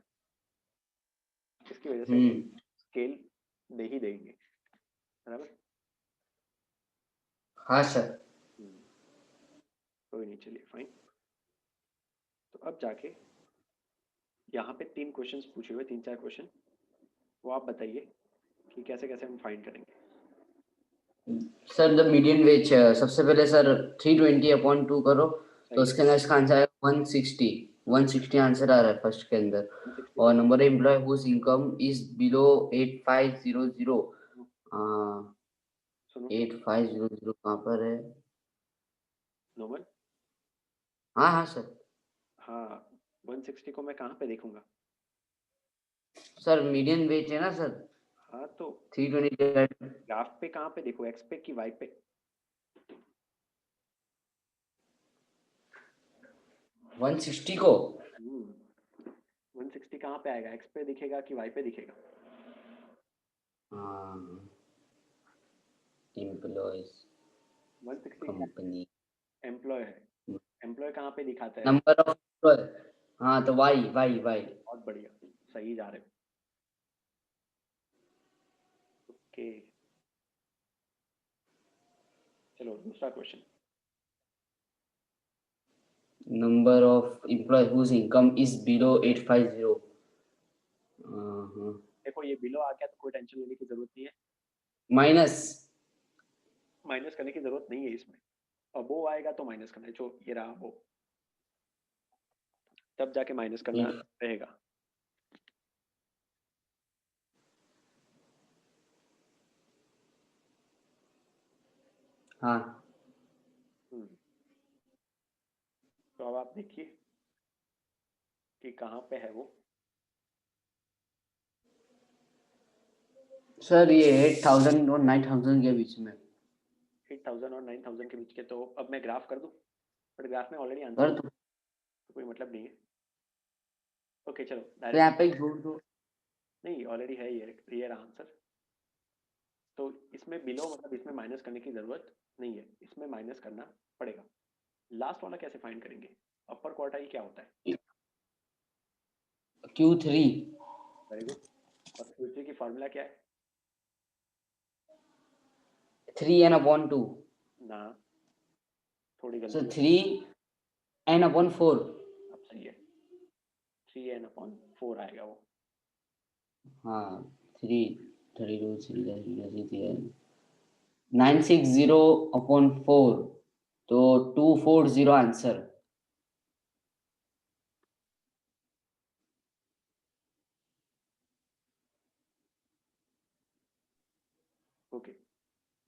इसकी वजह से स्केल दे ही देंगे, बराबर। हाँ सर। कोई नहीं, चलिए फाइन। तो अब जाके यहाँ पे 3 क्वेश्चंस पूछे हुए, 3-4 क्वेश्चन, वो आप बताइए कि कैसे कैसे हम फाइंड करेंगे। सर द मीडियन वेज सबसे पहले सर 320/2 करो, तो उसके अंदर इसका आंसर आएगा 160। 160 आंसर आ रहा है फर्स्ट के अंदर। 160 और को number employ whose income is below 8500। हाँ, सुनो 8500 कहाँ पर है? नोमन, हाँ हाँ सर। हाँ 160 को मैं कहाँ पे देखूंगा। सर मीडियन वेज है ना सर, हाँ तो 320। ग्राफ पे कहाँ पे देखो, एक्स पे कि वाई पे। 160 को 160 कहाँ पे आएगा, एक्स पे दिखेगा कि वाई पे दिखेगा। एम्प्लॉयज 160 क्या कंपनी है, एम्प्लॉय है। एम्प्लॉय कहाँ पे दिखाता है, नंबर ऑफ एम्प्लॉय। हाँ तो वाई वाई वाई। बहुत बढ़िया, सही जा रहे हो। ओके, चलो दूसरा question. Number of employ whose income is below 850। देखो ये बिलो आ गया तो कोई टेंशन लेने की जरूरत नहीं है, माइनस। माइनस करने की जरूरत नहीं है इसमें। और वो आएगा तो माइनस करना है, जो ये रहा वो, तब जाके माइनस करना रहेगा। हाँ हम्म, तो अब आप देखिए कि कहाँ पे है वो। सर, ये 8000 और 9000 के बीच में। 8000 और 9000 के बीच के, तो अब मैं ग्राफ कर दूं, बट ग्राफ में ऑलरेडी आंसर सर है, तो तो कोई मतलब नहीं है। ओके चलो यहाँ डायरेक्ट, पे जोड़ दो। नहीं ऑलरेडी है ये रहा आंसर। तो इसमें बिलो मतलब इसमें माइनस करने की जरूरत नहीं है, इसमें माइनस करना पड़ेगा। लास्ट वाला कैसे फाइंड करेंगे, अपर क्वार्टाइल क्या होता है। Q3। Very good. और Q3 की फॉर्मूला क्या है। 3n/2। ना, थोड़ी सर गलती है। 3n/4। अब सही है, 3n/4 आएगा वो। हाँ, 960/4, तो 240 आंसर। ओके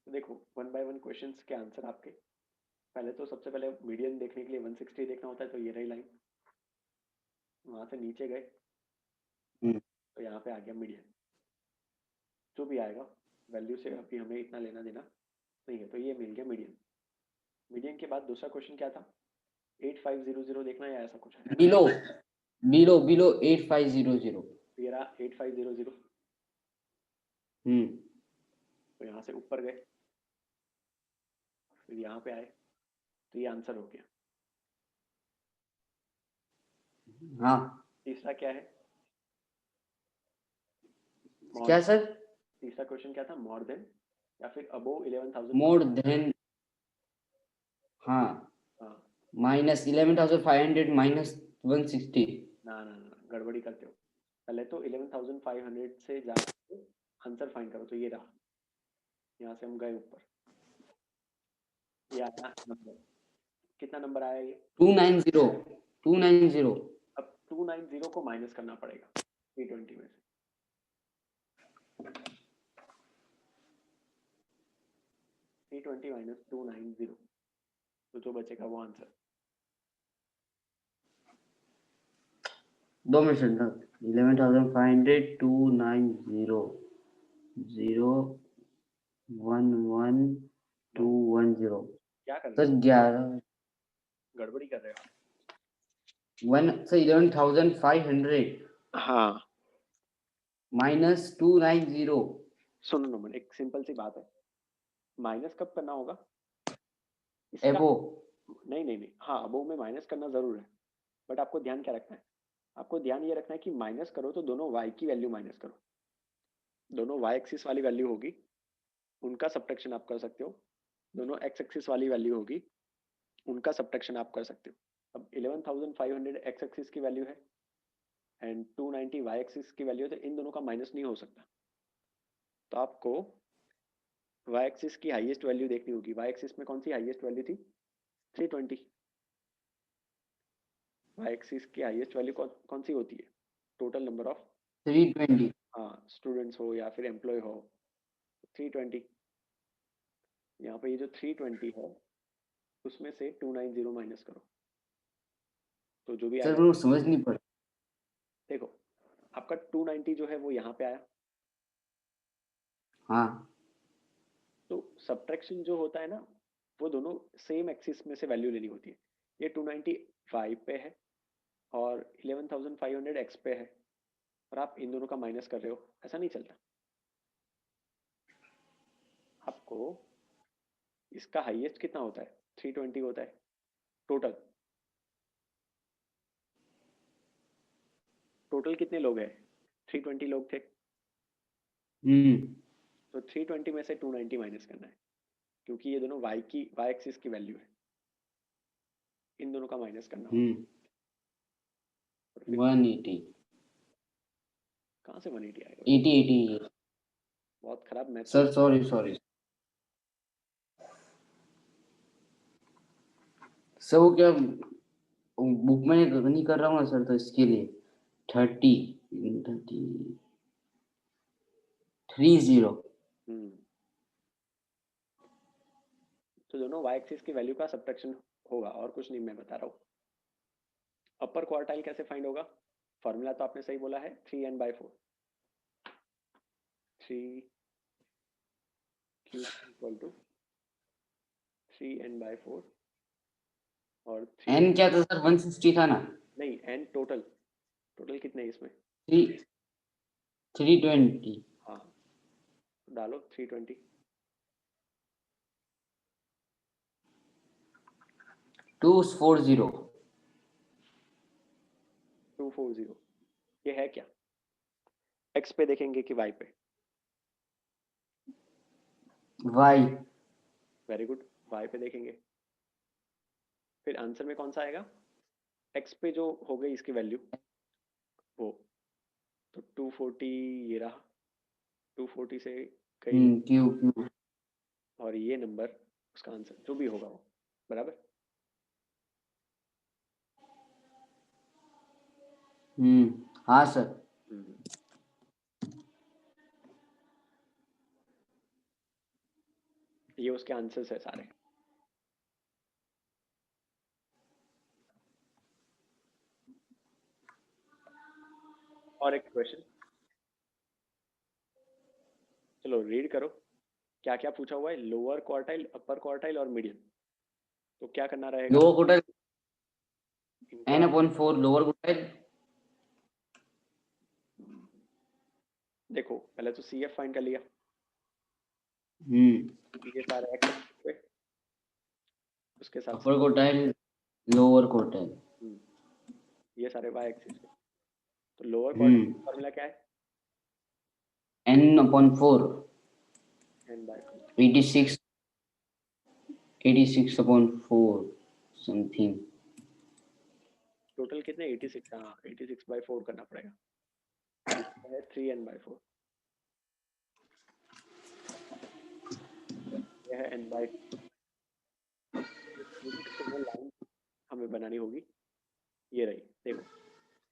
तो देखो 1 by 1 क्वेश्चंस के आंसर आपके। पहले तो सबसे पहले मीडियन देखने के लिए 160 देखना होता है, तो ये रही लाइन, वहां से नीचे गए तो यहाँ पे आ गया मीडियन। जो भी आएगा वैल्यू से अभी हमें इतना लेना देना नहीं है, तो ये मिल गया मीडियन। मीडियन के बाद दूसरा क्वेश्चन क्या था, 8500 देखना या ऐसा कुछ है? Below below below 8500। ये रहा 8500। तो यहाँ से ऊपर गए, फिर यहाँ पे आए, तो ये आंसर हो गया। हाँ तीसरा क्या है? क्या सर? तीसरा क्वेश्चन क्या था, मोर देन या फिर अबोव 11,000? मोर देन, हाँ, हाँ माइनस 11,500 माइनस 160। ना ना ना, गड़बड़ी करते हो। पहले तो 11,500 से जाके आंसर फाइंड करो, तो ये रहा। यहाँ से हम गए ऊपर, ये आया नंबर, कितना नंबर आया ये? 290 290। अब 290 को माइनस करना पड़ेगा 320 में से। 320 माइनस 290, तो जो बचेगा वो आंसर। 2 मिनट सर, 11,500 290 011,210 क्या कर रहे सर हो, 11 गड़बड़ी कर रहे हो? 1 सर 11,500 हाँ माइनस 290। सुनो नमन, एक सिंपल सी बात है, माइनस कब करना होगा इसका? एबो नहीं नहीं नहीं, हाँ अबोव में माइनस करना जरूर है, बट आपको ध्यान क्या रखना है? आपको ध्यान ये रखना है कि माइनस करो तो दोनों y की वैल्यू माइनस करो। दोनों y एक्सिस वाली वैल्यू होगी, उनका सब्ट्रैक्शन आप कर सकते हो। दोनों x एक्सिस वाली वैल्यू होगी, उनका सब्ट्रैक्शन आप कर सकते हो। अब 11,500 x एक्सिस की वैल्यू है एंड 290 y एक्सिस की वैल्यू है, तो इन दोनों का माइनस नहीं हो सकता। तो आपको y एक्सिस की हाईएस्ट वैल्यू देखनी होगी। y एक्सिस में कौन सी हाईएस्ट वैल्यू थी? 320। y एक्सिस की हाईएस्ट वैल्यू कौन सी होती है? Total number of 320। हाँ स्टूडेंट्स हो या फिर एम्प्लॉय हो, 320। यहाँ पे ये जो 320 है उसमें से 290 माइनस करो, तो जो भी सर आएगा। वो समझ नहीं पड़ा। देखो आपका 290 जो है वो यहाँ पे आया, हाँ तो सब्ट्रैक्शन जो होता है ना, वो दोनों सेम एक्सिस में से वैल्यू लेनी होती है। ये 290 y पे है और 11,500 x पे है, और आप इन दोनों का माइनस कर रहे हो, ऐसा नहीं चलता। आपको इसका हाईएस्ट कितना होता है? 320 होता है टोटल। टोटल कितने लोग हैं? 320 लोग थे, तो 320 में से 290 माइनस करना है, क्योंकि ये दोनों y एक्सिस की वैल्यू है, इन दोनों का माइनस करना होगा। और फिर 180 कहाँ से 180 आएगा? 80 बहुत खराब math. Sir sorry sorry sir, वो क्या बुक में नहीं कर रहा हूँ ना सर, तो इसके लिए 30 तो दोनों y एक्सिस की वैल्यू का सब्ट्रैक्शन होगा, और कुछ नहीं मैं बता रहा हूँ। अपर क्वार्टाइल कैसे फाइंड होगा? फॉर्मूला तो आपने सही बोला है, 3n/4। 3 cube equal to 3n/4 और 3 एन क्या था सर? 160 था ना? नहीं, n टोटल। टोटल कितने हैं इसमें? 320 हाँ डालो 320। 240 240 ये है क्या? x पे देखेंगे कि y पे? वाई। वेरी गुड, y पे देखेंगे। फिर आंसर में कौन सा आएगा? x पे जो हो गई इसकी वैल्यू वो, तो 240 ये रहा, 240 से कई क्यू क्यू और ये नंबर उसका आंसर जो भी होगा वो, बराबर। हाँ सर। हम्म, ये उसके आंसर्स है सारे। और एक क्वेश्चन, चलो रीड करो क्या क्या पूछा हुआ है। लोअर क्वार्टाइल, अपर क्वार्टाइल और मीडियन, तो क्या करना रहेगा लोअर क्वार्टाइल इनका? n/4 lower quartile. देखो पहले तो सी एफ फाइंड कर लिया, ये सारा एक्स पे, उसके साथ अपर क्वार्टाइल लोअर क्वार्टाइल ये सारे वाई एक्सिस पे। तो लोअर क्वार्टाइल फॉर्मूला क्या है? n/4 n/4। 86/4 समथिंग। टोटल कितने? 86। हाँ 86/4 करना पड़ेगा, है 3n/4। यह है n/2। लाइन हमें बनानी होगी, ये रही देखो,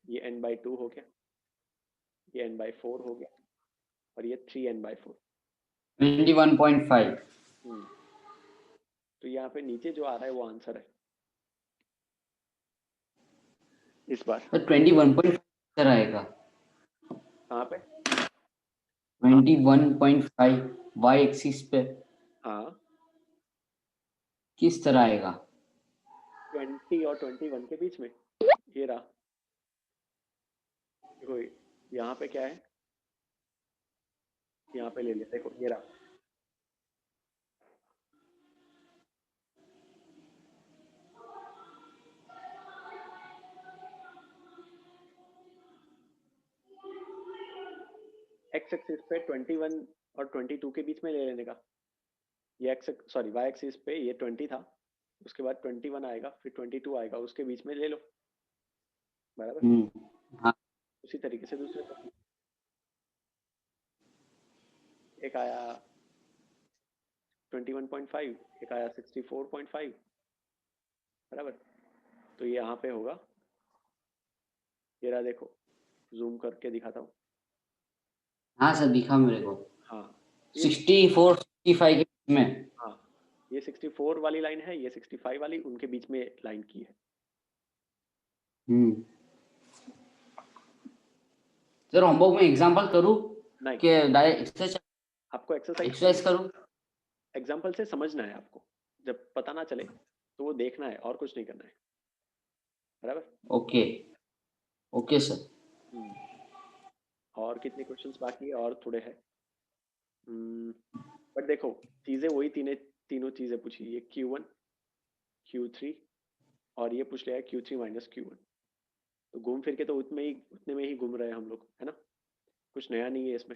ये n/2 हो गया, ये n/4 हो गया, और ये 3n/4। 21.5। तो यहाँ पे नीचे जो आ रहा है वो आंसर है इस बार। तो 21.5 आएगा। कहाँ पे? 21.5 वाई एक्सिस पे हाँ किस तरह आएगा? 20 और 21 के बीच में, ये रहा। देखो यहाँ पे क्या है, यहाँ पे ले लिया, देखो ये रहा। एक्स एक्सिस पे 21 और 22 के बीच में ले लेने का। ये एक्स सॉरी वाई एक्सिस पे ये 20 था, उसके बाद 21 आएगा, फिर 22 आएगा, उसके बीच में ले लो, बराबर। हाँ उसी तरीके से दूसरे को, एक आया 21.5, एक आया 64.5, बराबर। तो ये यहाँ पे होगा, ये रहा देखो, जूम करके दिखाता हूँ। हाँ सर दिखा मेरे को। हाँ 64 65 के बीच में। हाँ ये 64 वाली लाइन है, ये 65 वाली, उनके बीच में लाइन की है। सर होमवर्क में एग्जांपल करूँ नहीं, कि डायरेक्ट एक्सरसाइज आपको एक्सरसाइज करूँ? एग्जाम्पल से समझना है आपको, जब पता ना चले तो वो देखना है और कुछ नहीं करना है, बराबर। Okay okay sir. और कितने क्वेश्चंस बाकी है? और थोड़े हैं। बट देखो चीजें वही तीनों चीजें पूछी, ये Q1 Q3 और ये पूछ लिया है Q3 माइनस Q1। तो घूम फिर के तो उतने में ही घूम रहे हैं हम लोग, है ना, कुछ नया नहीं है इसमें।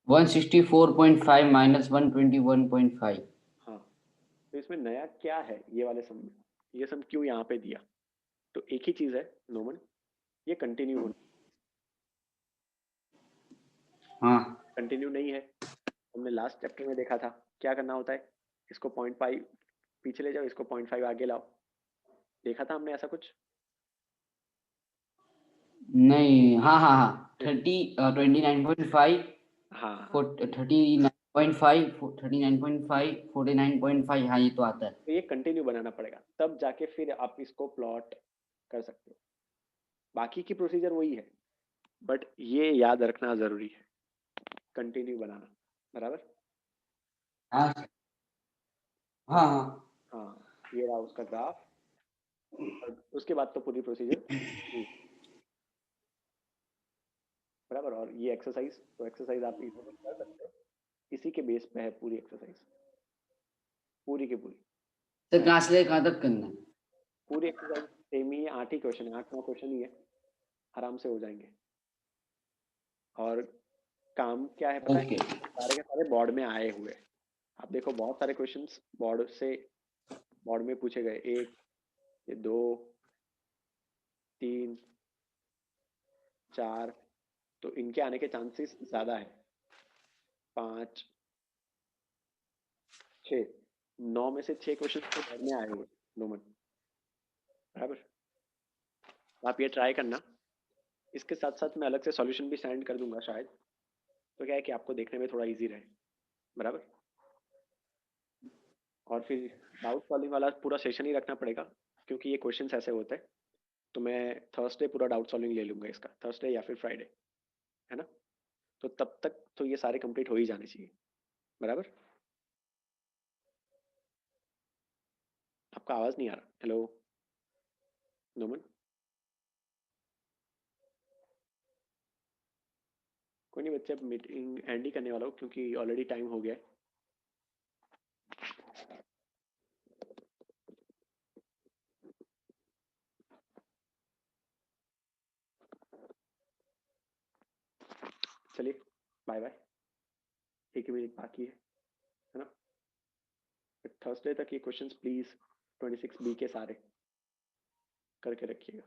164.5 माइनस 121.5। हाँ तो इसमें नया क्या है ये वाले सम में? ये सम क्यों यहाँ पे दिया? तो एक ही चीज है नोमन, ये कंटिन्यू होना। हाँ कंटिन्यू नहीं है, हमने लास्ट चैप्टर में देखा था क्या करना होता है, इसको 0.5 पीछे ले जाओ, इसको 0.5 आगे लाओ, देखा था हमने ऐसा कुछ। नहीं हाँ हाँ हाँ 29.5 हाँ 39.5 39.5 49.5। हाँ ये तो आता है। तो ये कंटिन्यू बनाना पड़ेगा, तब जाके फिर आप इसको प्लॉट कर सकते हो। बाकी की प्रोसीजर वही है, बट ये याद रखना जरूरी है, कंटिन्यू बनाना, बराबर। हाँ हाँ हाँ हाँ ये रहा उसका ग्राफ, और उसके बाद तो पूरी प्रोसीजर, बराबर। और ये एक्सरसाइज, तो एक्सरसाइज आप इजीली कर सकते हो, इसी के बेस पे है पूरी एक्सरसाइज, पूरी की पूरी। सर कहाँ से कहाँ तक करना है? पूरी एक्सरसाइज सेम ही है, 8 ही क्वेश्चन है, 8-9 क्वेश्चन ही है, आराम से हो जाएंगे। और काम क्या है पता है, ओके सारे के सारे बोर्ड में आए हुए हैं। आप देखो बहुत सारे क्वेश्चंस बोर्ड में पूछे गए, 1, ये 2, 3, 4, तो इनके आने के चांसेस ज्यादा है, 5, 6, 9 में से 6 क्वेश्चन तो बोर्ड में आए हुए नोमन, बराबर। आप ये ट्राई करना, इसके साथ साथ मैं अलग से सॉल्यूशन भी सेंड कर दूंगा शायद, तो क्या है कि आपको देखने में थोड़ा इजी रहे, बराबर। और फिर डाउट सॉल्विंग वाला पूरा सेशन ही रखना पड़ेगा, क्योंकि ये क्वेश्चंस ऐसे होते हैं। तो मैं थर्सडे पूरा डाउट सॉल्विंग ले लूँगा इसका, थर्सडे या फिर फ्राइडे, है ना? तो तब तक तो ये सारे कंप्लीट हो ही जाने चाहिए, बराबर? आपका आवाज़ नहीं आ रहा। हेलो नोमन, कोई नहीं बच्चे, अब मीटिंग एंड ही करने वाला हूँ क्योंकि ऑलरेडी टाइम हो गया है। चलिए बाय बाय, 1 मिनट बाकी है ना? थर्सडे तक ये क्वेश्चंस प्लीज 26B के सारे करके रखिएगा।